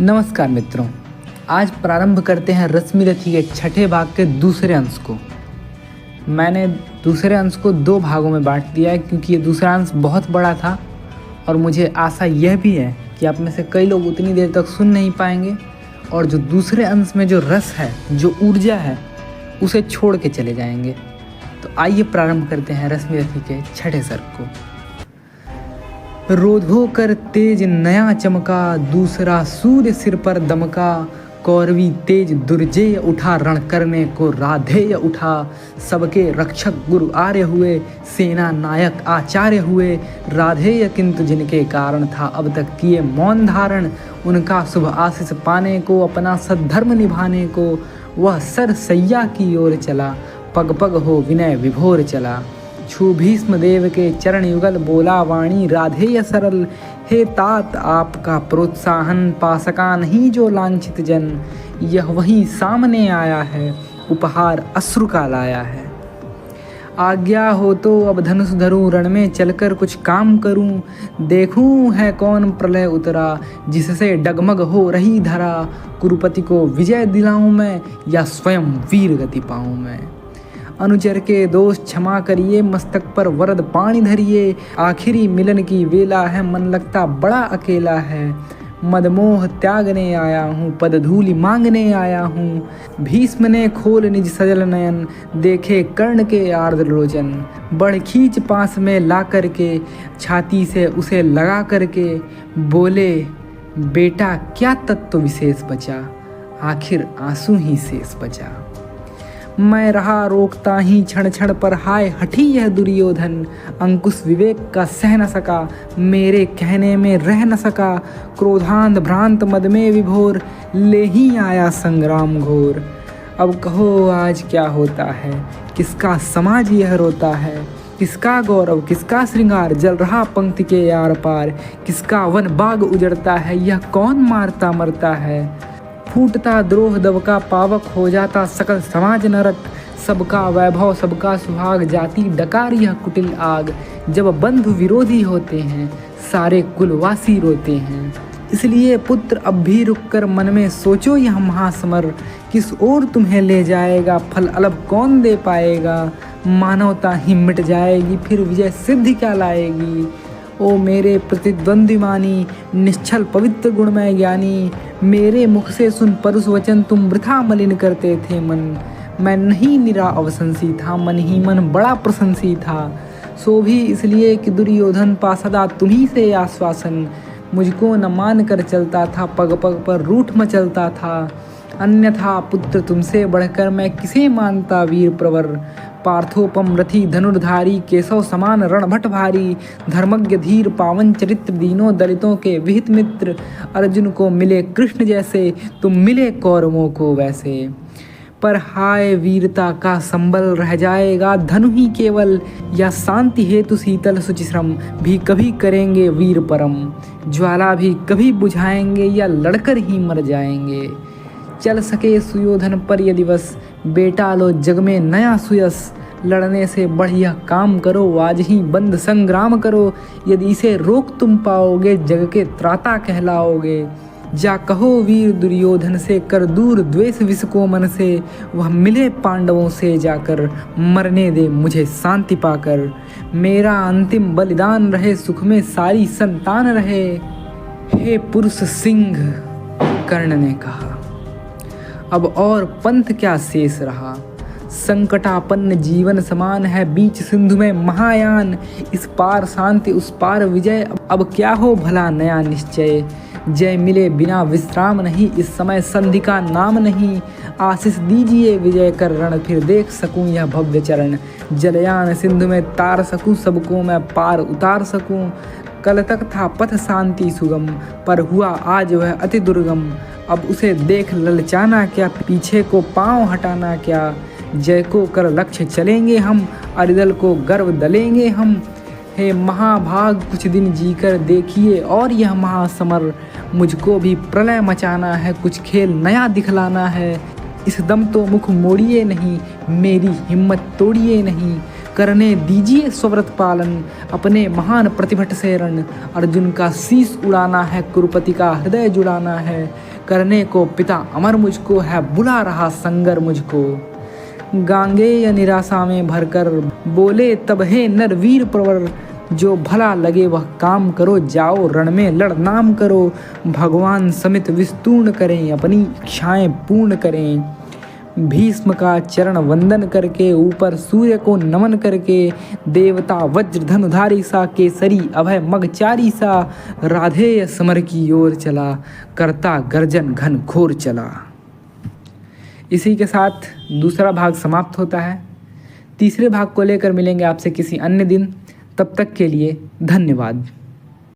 नमस्कार मित्रों, आज प्रारंभ करते हैं रश्मिरथी के छठे भाग के दूसरे अंश को। मैंने दूसरे अंश को दो भागों में बांट दिया है क्योंकि ये दूसरा अंश बहुत बड़ा था और मुझे आशा यह भी है कि आप में से कई लोग उतनी देर तक सुन नहीं पाएंगे और जो दूसरे अंश में जो रस है, जो ऊर्जा है, उसे छोड़ के चले जाएंगे। तो आइए प्रारंभ करते हैं रश्मिरथी के छठे सर्ग को। रोधो कर तेज नया चमका, दूसरा सूर्य सिर पर दमका। कौरवी तेज दुर्जेय उठा, रण करने को राधेय उठा। सबके रक्षक गुरु आर्य हुए, सेना नायक आचार्य हुए। राधेय किंतु जिनके कारण था अब तक किए मौन धारण। उनका शुभ आशीष पाने को, अपना सद्धर्म निभाने को, वह सर सैया की ओर चला। पग पग हो विनय विभोर चला। छू भीष्म देव के चरण युगल, बोला वाणी राधेय सरल। हे तात आपका प्रोत्साहन, पा सका नहीं जो लांछित जन। यह वही सामने आया है, उपहार अश्रु का लाया है। आज्ञा हो तो अब धनुष धरूं, रण में चलकर कुछ काम करूं। देखूं है कौन प्रलय उतरा, जिससे डगमग हो रही धरा। कुरुपति को विजय दिलाऊं मैं, या स्वयं वीर गति पाऊं मैं। अनुचर के दोष क्षमा करिए, मस्तक पर वरद पानी धरिए। आखिरी मिलन की वेला है, मन लगता बड़ा अकेला है। मदमोह त्यागने आया हूँ, पद धूलि मांगने आया हूँ। भीष्म ने खोल निज सजल नयन, देखे कर्ण के आर्द्र लोचन। बढ़ खींच पास में ला करके, छाती से उसे लगा करके। बोले बेटा क्या तत्व विशेष बचा, आखिर आंसू ही शेष बचा। मैं रहा रोकता ही क्षण क्षण पर, हाय हठी यह दुर्योधन। अंकुश विवेक का सह न सका, मेरे कहने में रह न सका। क्रोधांध भ्रांत मद में विभोर, ले ही आया संग्राम घोर। अब कहो आज क्या होता है, किसका समाज यह रोता है। किसका गौरव किसका श्रृंगार, जल रहा पंक्ति के आर पार। किसका वन बाग उजड़ता है, यह कौन मारता मरता है। फूटता द्रोह दबका पावक, हो जाता सकल समाज नरक। सबका वैभव सबका सुहाग, जाति डकार यह कुटिल आग। जब बंधु विरोधी होते हैं, सारे कुलवासी रोते हैं। इसलिए पुत्र अब भी रुककर मन में सोचो यह महासमर। किस ओर तुम्हें ले जाएगा, फल अलग कौन दे पाएगा। मानवता ही मिट जाएगी, फिर विजय सिद्धि क्या लाएगी। ओ मेरे प्रतिद्वंद्वी मानी, निश्चल पवित्र गुणमय ज्ञानी। मेरे मुख से सुन परुष वचन, तुम वृथा मलिन करते थे मन। मैं नहीं निरा अवसंसी था, मन ही मन बड़ा प्रशंसी था। सो भी इसलिए कि दुर्योधन पा सदा तुम्ही से आश्वासन। मुझको न मान कर चलता था, पग पग पर रूठ मचलता था। अन्यथा पुत्र तुमसे बढ़कर मैं किसे मानता वीर प्रवर। पार्थोपम रथी धनुर्धारी, केशव समान रणभट भारी। धर्मज्ञ धीर पावन चरित्र, दीनों दलितों के विहित मित्र। अर्जुन को मिले कृष्ण जैसे, तुम मिले कौरवों को वैसे। पर हाय वीरता का संबल रह जाएगा धनु ही केवल। या शांति हेतु शीतल शुचिश्रम भी कभी करेंगे वीर परम। ज्वाला भी कभी बुझाएंगे, या लड़कर ही मर जाएंगे। चल सके सुयोधन पर यदि बस, बेटा लो जग में नया सुयस। लड़ने से बढ़िया काम करो, आज ही बंद संग्राम करो। यदि इसे रोक तुम पाओगे, जग के त्राता कहलाओगे। जा कहो वीर दुर्योधन से, कर दूर द्वेष विष को मन से। वह मिले पांडवों से जाकर, मरने दे मुझे शांति पाकर। मेरा अंतिम बलिदान रहे, सुख में सारी संतान रहे। हे पुरुष सिंह, कर्ण ने कहा, अब और पंथ क्या शेष रहा। संकटापन्न जीवन समान है, बीच सिंधु में महायान। इस पार शांति उस पार विजय, अब क्या हो भला नया निश्चय। जय मिले बिना विश्राम नहीं, इस समय संधि का नाम नहीं। आशीष दीजिए विजय कर रण, फिर देख सकूं यह भव्य चरण। जलयान सिंधु में तार सकूं, सबको मैं पार उतार सकूं। कल तक था पथ शांति सुगम, पर हुआ आज वह अति दुर्गम। अब उसे देख ललचाना क्या, पीछे को पांव हटाना क्या। जय को कर लक्ष्य चलेंगे हम, अरिदल को गर्व दलेंगे हम। हे महाभाग कुछ दिन जीकर देखिए और यह महासमर। मुझको भी प्रलय मचाना है, कुछ खेल नया दिखलाना है। इस दम तो मुख मोड़िए नहीं, मेरी हिम्मत तोड़िए नहीं। करने दीजिए स्वव्रत पालन, अपने महान प्रतिभट से रण। अर्जुन का शीश उड़ाना है, कुरुपति का हृदय जुड़ाना है। करने को पिता अमर मुझको है, बुला रहा संगर मुझको। गांगेय निराशा में भरकर बोले तब हे नर वीर प्रवर। जो भला लगे वह काम करो, जाओ रण में लड़ नाम करो। भगवान समित विस्तूर्ण करें, अपनी इच्छाएं पूर्ण करें। भीष्म का चरण वंदन करके, ऊपर सूर्य को नमन करके। देवता वज्र धनुधारी सा, केसरी अभय मगचारी सा। राधेय समर की ओर चला, करता गर्जन घन घोर चला। इसी के साथ दूसरा भाग समाप्त होता है। तीसरे भाग को लेकर मिलेंगे आपसे किसी अन्य दिन। तब तक के लिए धन्यवाद।